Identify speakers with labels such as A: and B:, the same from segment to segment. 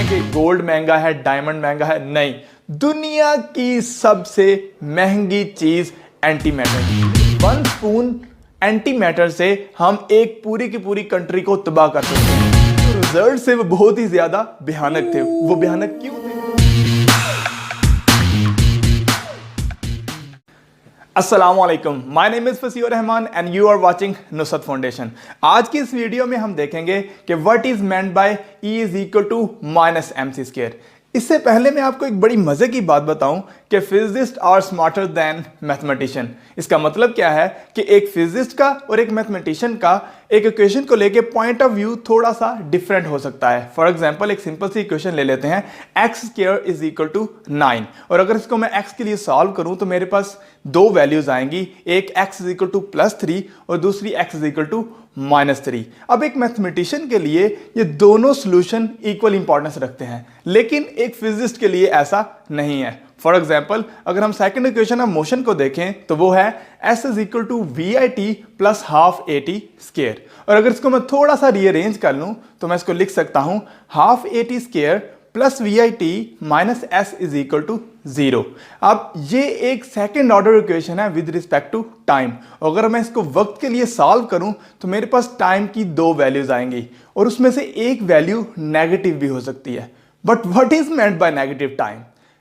A: कि गोल्ड महंगा है, डायमंड महंगा है, नहीं, दुनिया की सबसे महंगी चीज anti matter. 1 spoon anti matter से हम एक पूरी की पूरी कंट्री को तबाह कर सकते हैं। तो रिजल्ट से वो बहुत ही ज्यादा भयानक थे। वो भयानक क्यों थे? अस्सलाम वालेकुम, my name is Fasiur Rahman and you are watching Nusrat foundation. आज की इस वीडियो में हम देखेंगे कि what is meant by E is equal to minus MC²। इससे पहले मैं आपको एक बड़ी मजे की बात बताऊं कि physicist are smarter than mathematician. इसका मतलब क्या है कि एक फिजिसिस्ट का और एक मैथमेटिशियन का एक इक्वेशन को लेके पॉइंट ऑफ व्यू थोड़ा सा डिफरेंट हो सकता है। फॉर एग्जांपल एक सिंपल सी इक्वेशन ले लेते हैं, x² इज इक्वल टू 9, और अगर इसको मैं x के लिए सॉल्व करूं तो मेरे पास दो वैल्यूज आएंगी, एक x इज इक्वल टू +3 और दूसरी x इज इक्वल टू -3। अब एक मैथमेटिशियन के लिए ये दोनों सॉल्यूशन इक्वल इंपॉर्टेंस रखते हैं, लेकिन एक फिजिसिस्ट के लिए ऐसा नहीं है। फॉर एग्जाम्पल अगर हम सेकंड इक्वेशन ऑफ मोशन को देखें तो वो है S is equal to VIT plus half AT²। और अगर इसको मैं थोड़ा सा रीअरेंज कर लूं तो मैं इसको लिख सकता हूं half AT² plus VIT minus S is equal to 0। अब ये एक सेकेंड ऑर्डर इक्वेशन है विद रिस्पेक्ट टू टाइम। अगर मैं इसको वक्त के लिए सॉल्व करूं तो मेरे पास टाइम की दो वैल्यूज आएंगी और उसमें से एक वैल्यू नेगेटिव भी हो सकती है। But what is meant by negative time?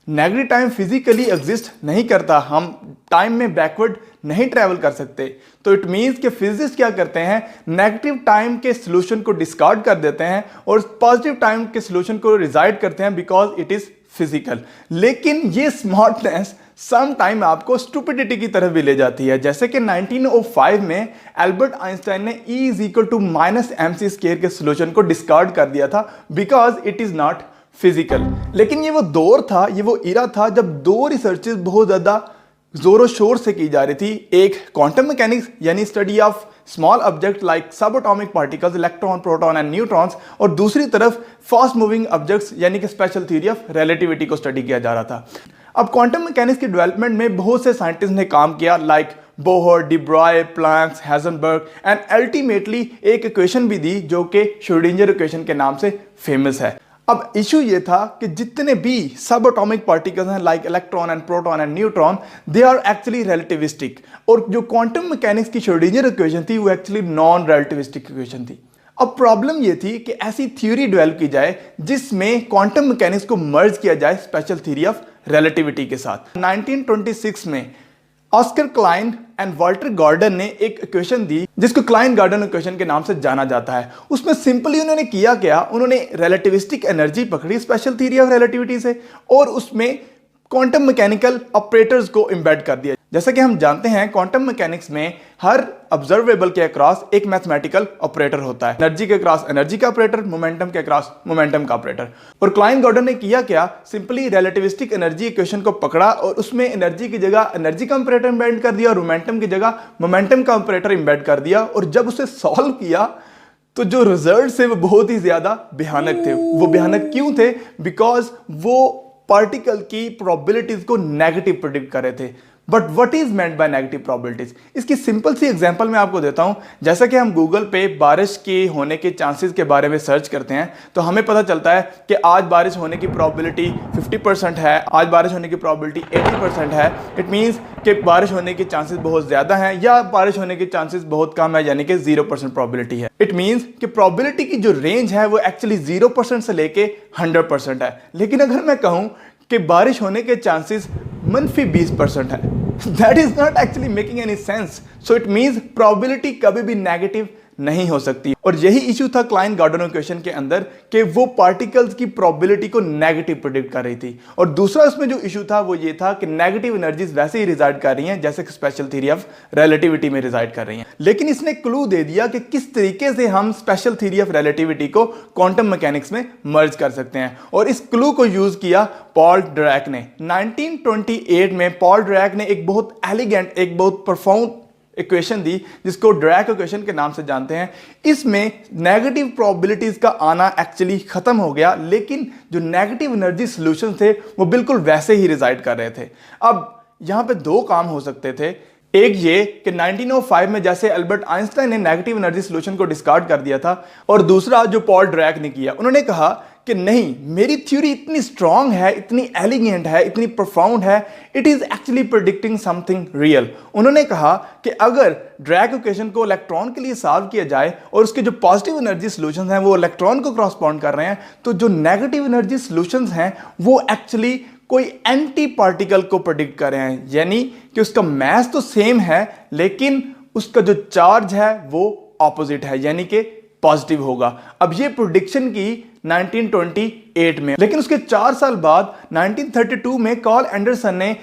A: Negative time physically exist नहीं करता, हम टाइम में बैकवर्ड नहीं ट्रैवल कर सकते। तो इट मीन्स कि फिजिसिस्ट क्या करते हैं, नेगेटिव टाइम के सॉल्यूशन को डिस्कार्ड कर देते हैं और पॉजिटिव टाइम के सॉल्यूशन को रिजाइड करते हैं बिकॉज इट इज फिजिकल। लेकिन ये स्मार्टनेस सम टाइम आपको स्टूपिडिटी की तरफ भी ले जाती है। जैसे कि 1905 में एल्बर्ट आइंस्टाइन ने E is equal to minus MC² के सॉल्यूशन को डिस्कार्ड कर दिया था because it is not physical. लेकिन ये वो दौर था, ये वो इरा था जब दो रिसर्चेस बहुत ज्यादा जोरों शोर से की जा रही थी। एक क्वांटम मैकेनिक्स यानी study of small object like sub atomic particles, electron, proton and neutrons, और दूसरी तरफ फास्ट मूविंग ऑब्जेक्ट्स यानी कि स्पेशल थ्योरी ऑफ रिलेटिविटी को स्टडी किया जा रहा था। अब क्वांटम मैकेनिक्स के डेवलपमेंट में बहुत से साइंटिस्ट ने काम किया like Bohr, de Broglie, Planck, Heisenberg and ultimately एक इक्वेशन भी दी जो कि श्रोडिंगर इक्वेशन के नाम से फेमस है। अब इशू ये था कि जितने भी सब एटॉमिक पार्टिकल्स हैं like electron and proton and neutron, they are actually relativistic, और जो क्वांटम मैकेनिक्स की श्रोडिंगर इक्वेशन थी वो एक्चुअली नॉन रिलेटिविस्टिक इक्वेशन थी। अब प्रॉब्लम ये थी कि ऐसी थ्योरी डेवलप की जाए जिसमें क्वांटम मैकेनिक्स को मर्ज किया जाए स्पेशल थ्योरी ऑफ रिलेटिविटी के साथ। 1926 में Oskar Klein and Walter Gordon ने एक इक्वेशन दी जिसको क्लाइन गॉर्डन इक्वेशन के नाम से जाना जाता है। उसमें सिंपली उन्होंने किया क्या, उन्होंने रिलेटिविस्टिक एनर्जी पकड़ी स्पेशल थ्योरी ऑफ रिलेटिविटी से और उसमें क्वांटम मैकेनिकल ऑपरेटर्स को एम्बेड कर दिया। जैसा कि हम जानते हैं क्वांटम मैकेनिक्स में हर ऑब्जर्वेबल के अक्रॉस एक मैथमेटिकल ऑपरेटर होता है। एनर्जी के अक्रॉस एनर्जी का ऑपरेटर, मोमेंटम के अक्रॉस मोमेंटम का ऑपरेटर। और क्लाइन गॉर्डन ने किया क्या, सिंपली रिलेटिविस्टिक एनर्जी इक्वेशन को पकड़ा और उसमें एनर्जी की जगह एनर्जी का ऑपरेटर एम्बेड कर दिया और मोमेंटम की जगह मोमेंटम का ऑपरेटर एम्बेड कर दिया। और जब उसे सॉल्व किया तो जो रिजल्ट थे वो बहुत ही ज्यादा भयानक थे। वो भयानक क्यों थे? बिकॉज वो पार्टिकल की प्रोबेबिलिटीज को नेगेटिव प्रेडिक्ट कर रहे थे। But what is meant by negative probabilities? इसकी सिंपल सी एग्जांपल मैं आपको देता हूं। जैसा कि हम गूगल पे बारिश के होने के चांसेस के बारे में सर्च करते हैं तो हमें पता चलता है कि आज बारिश होने की प्रोबेबिलिटी 50% है, आज बारिश होने की प्रोबेबिलिटी 80% है। इट मीन्स कि बारिश होने के चांसेस बहुत ज्यादा हैं या बारिश होने के चांसेस बहुत कम है, यानी कि 0% प्रोबेबिलिटी है। इट मीन्स कि प्रोबेबिलिटी की जो रेंज है वो एक्चुअली 0% से लेके 100% है। लेकिन अगर मैं कहूं कि बारिश होने के चांसेस -20% है, that is not actually making any sense. So it means probability कभी भी नेगेटिव नहीं हो सकती। और यही इशू था क्लाइन गॉर्डन इक्वेशन के अंदर कि वो पार्टिकल्स की प्रोबेबिलिटी को नेगेटिव प्रेडिक्ट कर रही थी। और दूसरा उसमें जो इशू था वो ये था कि नेगेटिव एनर्जीज वैसे ही रिजाइड कर रही हैं जैसे कि स्पेशल थ्योरी ऑफ रिलेटिविटी में रिजाइड कर रही हैं। लेकिन इसने क्लू दे दिया कि किस तरीके से हम स्पेशल थ्योरी ऑफ रिलेटिविटी को क्वांटम मैकेनिक्स में मर्ज कर सकते हैं। और इस क्लू को यूज किया पॉल डिरैक ने। 1928 में पॉल डिरैक ने एक बहुत एलिगेंट, एक बहुत प्रोफाउंड इक्वेशन दी जिसको डिरैक इक्वेशन के नाम से जानते हैं। इसमें नेगेटिव प्रोबेबिलिटीज का आना एक्चुअली खत्म हो गया, लेकिन जो नेगेटिव एनर्जी सॉल्यूशन थे वो बिल्कुल वैसे ही रिजाइड कर रहे थे। अब यहां पे दो काम हो सकते थे। एक ये कि 1905 में जैसे अल्बर्ट आइंस्टाइन ने नेगेटिव एनर्जी सॉल्यूशन को डिस्कार्ड कर दिया था, और दूसरा जो पॉल डिरैक ने किया, उन्होंने कहा कि नहीं, मेरी थ्योरी इतनी स्ट्रांग है, इतनी एलिगेंट है, इतनी प्रोफाउंड है, it is actually predicting something real. उन्होंने कहा कि अगर ड्रैग इक्वेशन को इलेक्ट्रॉन के लिए सॉल्व किया जाए और उसके जो पॉजिटिव एनर्जी सॉल्यूशंस हैं वो इलेक्ट्रॉन को क्रॉसपॉन्ड कर रहे हैं, तो जो नेगेटिव एनर्जी सॉल्यूशंस हैं वो एक्चुअली कोई एंटी पार्टिकल को प्रेडिक्ट कर रहे हैं, यानी कि उसका मास तो सेम है लेकिन उसका जो चार्ज है वो ऑपोजिट है, यानी कि पॉजिटिव होगा। अब ये प्रेडिक्शन की 1928 में, लेकिन उसके 4 साल बाद 1932 में कार्ल एंडरसन ने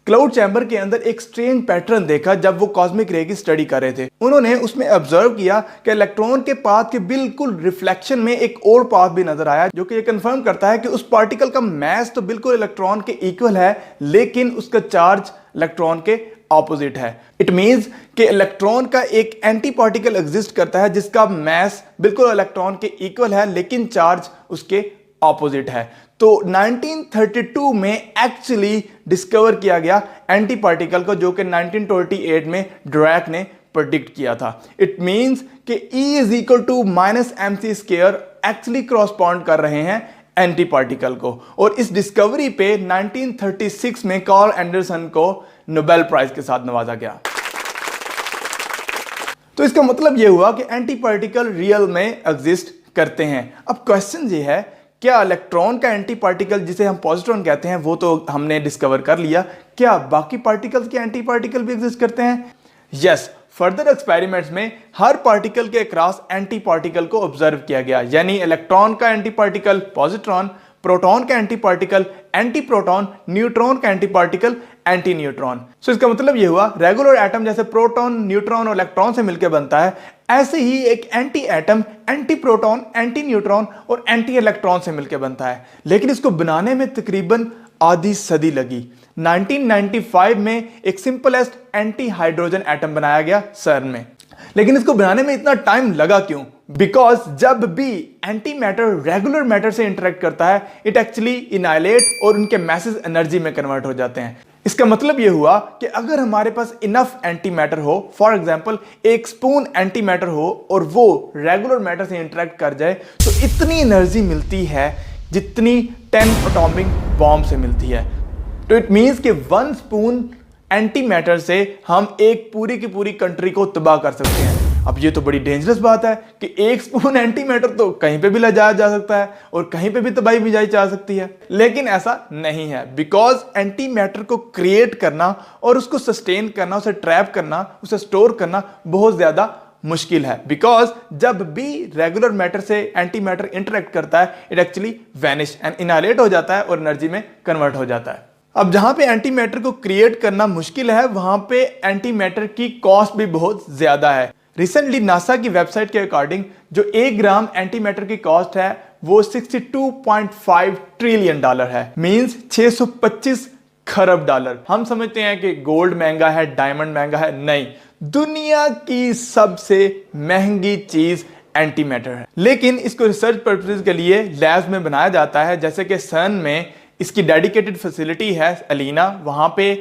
A: क्लाउड चैम्बर के अंदर एक स्ट्रेंज पैटर्न देखा जब वो कॉस्मिक रे की स्टडी कर रहे थे। उन्होंने उसमें ऑब्जर्व किया कि इलेक्ट्रॉन के पाथ के बिल्कुल रिफ्लेक्शन में एक और पाथ भी नजर आया, जो कि ये कंफर्म करता है कि उस पार्टिकल का मास तो बिल्कुल इलेक्ट्रॉन के इक्वल है लेकिन उसका चार्ज इलेक्ट्रॉन के ऑपोजिट है। इट मींस कि इलेक्ट्रॉन का एक एंटी पार्टिकल एग्जिस्ट करता है जिसका मास बिल्कुल इलेक्ट्रॉन के इक्वल है लेकिन चार्ज उसके ऑपोजिट है। तो 1932 में एक्चुअली डिस्कवर किया गया एंटी पार्टिकल को, जो कि 1928 में ड्रैक ने प्रेडिक्ट किया था। इट मींस कि E is equal to minus mc square actually correspond कर रहे हैं एंटी पार्टिकल को, और इस डिस्कवरी पे 1936 में कार्ल एंडरसन को नोबेल प्राइज के साथ नवाजा गया। तो इसका मतलब यह हुआ कि एंटी पार्टिकल रियल में एग्जिस्ट करते हैं। अब क्वेश्चन ये है, क्या इलेक्ट्रॉन का एंटी पार्टिकल जिसे हम पॉजिट्रॉन कहते हैं वो तो हमने डिस्कवर कर लिया, क्या बाकी पार्टिकल्स के एंटी पार्टिकल भी एग्जिस्ट करते हैं? यस, फर्दर एक्सपेरिमेंट्स में हर पार्टिकल के अक्रॉस एंटी पार्टिकल को ऑब्जर्व किया गया, यानी इलेक्ट्रॉन का एंटी पार्टिकल पॉजिट्रॉन, प्रोटॉन का anti particle anti proton, neutron का एंटी पार्टिकल एंटी न्यूट्रॉन। सो इसका मतलब यह हुआ रेगुलर एटम जैसे प्रोटॉन, न्यूट्रॉन और इलेक्ट्रॉन से मिलकर बनता है, ऐसे ही एक anti atom anti proton, anti neutron और एंटी इलेक्ट्रॉन से मिलकर बनता है। लेकिन इसको बनाने में तकरीबन आधी सदी लगी। 1995 में एक सिंपलेस्ट एंटी हाइड्रोजन एटम बनाया गया सर्न में। लेकिन इसको बनाने में इतना टाइम लगा क्यों? बिकॉज जब भी एंटी मैटर रेगुलर मैटर से इंटरेक्ट करता है, इट एक्चुअली इनाइलेट और उनके मैसेज एनर्जी में कन्वर्ट हो जाते हैं। इसका मतलब यह हुआ कि अगर हमारे पास इनफ एंटी मैटर हो, फॉर एग्जांपल एक स्पून एंटी मैटर हो और वो रेगुलर मैटर से इंटरेक्ट कर जाए, तो इतनी एनर्जी मिलती है जितनी 10 एटॉमिक बॉम्ब से मिलती है। तो इट मींस कि 1 स्पून एंटी मैटर से हम एक पूरी की पूरी कंट्री को तबाह कर सकते हैं। अब ये तो बड़ी डेंजरस बात है कि 1 स्पून एंटी मैटर तो कहीं पे भी ले जाया जा सकता है और कहीं पे भी तबाही भी जाई जा सकती है। लेकिन ऐसा नहीं है, बिकॉज एंटी मैटर को क्रिएट करना और उसको सस्टेन करना, उसे ट्रैप करना, उसे स्टोर करना बहुत ज्यादा मुश्किल है। बिकॉज जब भी रेगुलर मैटर से एंटी मैटर इंटरेक्ट करता है, इट एक्चुअली वैनिश एंड इनाइलेट हो जाता है और एनर्जी में कन्वर्ट हो जाता है। अब जहां पे एंटी मैटर को क्रिएट करना मुश्किल है, वहां पे एंटी मैटर की कॉस्ट भी बहुत ज्यादा है। रिसेंटली नासा की वेबसाइट के अकॉर्डिंग जो 1 ग्राम एंटी मैटर की कॉस्ट है वो $62.5 ट्रिलियन है, मींस 625 खरब डॉलर। हम समझते हैं कि गोल्ड महंगा है, डायमंड महंगा है, नहीं, दुनिया की सबसे महंगी चीज एंटी मैटर है। लेकिन इसको रिसर्च पर्पसेस के लिए लैब्स में बनाया जाता है, जैसे कि सर्न में इसकी डेडिकेटेड फैसिलिटी है एलिना, वहां पे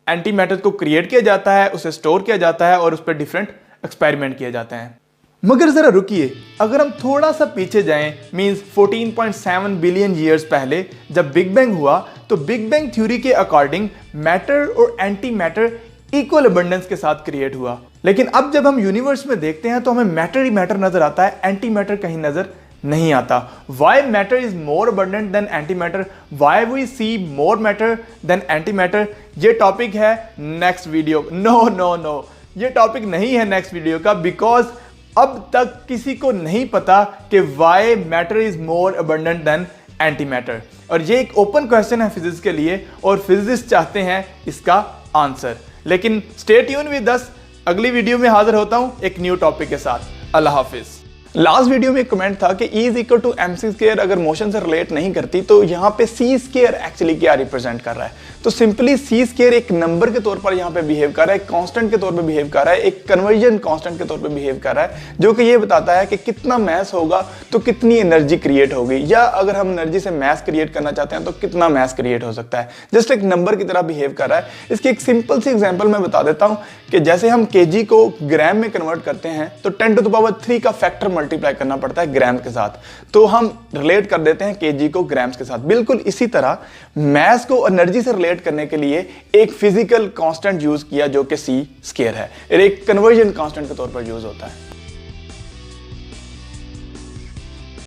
A: एंटी मैटर को क्रिएट किया जाता है, उसे स्टोर किया जाता है और उस पर डिफरेंट एक्सपेरिमेंट किए जाते हैं। मगर जरा रुकिए, अगर हम थोड़ा सा पीछे जाएं, मींस 14.7 बिलियन ईयर्स पहले जब बिग बैंग हुआ, तो बिग बैंग थ्योरी के अकॉर्डिंग मैटर और एंटी मैटर इक्वल अबंडेंस के साथ क्रिएट हुआ। लेकिन अब जब हम यूनिवर्स में देखते हैं तो हमें मैटर ही मैटर नजर आता है, एंटी मैटर कहीं नजर नहीं आता। Why matter is more abundant than antimatter? Why we see more matter than antimatter? ये टॉपिक है नेक्स्ट वीडियो। नो, ये टॉपिक नहीं है नेक्स्ट वीडियो का, बिकॉज अब तक किसी को नहीं पता कि why matter is more abundant than antimatter। और ये एक ओपन क्वेश्चन है फिजिक्स के लिए और फिजिसिस्ट चाहते हैं इसका आंसर। लेकिन स्टे ट्यून विद अस, अगली वीडियो में हाजिर होता हूं एक न्यू टॉपिक के साथ। अल्लाह हाफिज। लास्ट वीडियो में एक कमेंट था कि E is equal to mc square अगर मोशन से रिलेट नहीं करती तो यहाँ पे c स्क्वायर एक्चुअली क्या रिप्रेजेंट कर रहा है? तो सिंपली c स्क्वायर एक नंबर के तौर पर यहाँ पे बिहेव कर रहा है, एक कांस्टेंट के तौर पे बिहेव कर रहा है, एक कन्वर्जन कांस्टेंट के तौर पे बिहेव कर रहा है, जो कि ये बताता है कि कितना मैस होगा तो कितनी एनर्जी क्रिएट होगी, या अगर हम एनर्जी से मैस क्रिएट करना चाहते हैं तो कितना मैस क्रिएट हो सकता है। जस्ट एक नंबर की तरह बिहेव कर रहा है। इसकी एक सिंपल सी एग्जाम्पल मैं बता देता हूँ कि जैसे हम kg को ग्राम में कन्वर्ट करते हैं तो 10 टू द पावर 3 का फैक्टर मल्टीप्लाई करना पड़ता है ग्राम के साथ, तो हम रिलेट कर देते हैं केजी को ग्राम्स के साथ। बिल्कुल इसी तरह मैस को एनर्जी से रिलेट करने के लिए एक फिजिकल कांस्टेंट यूज किया जो कि सी स्क्वायर है, एक कन्वर्जन कांस्टेंट के तौर पर यूज होता है।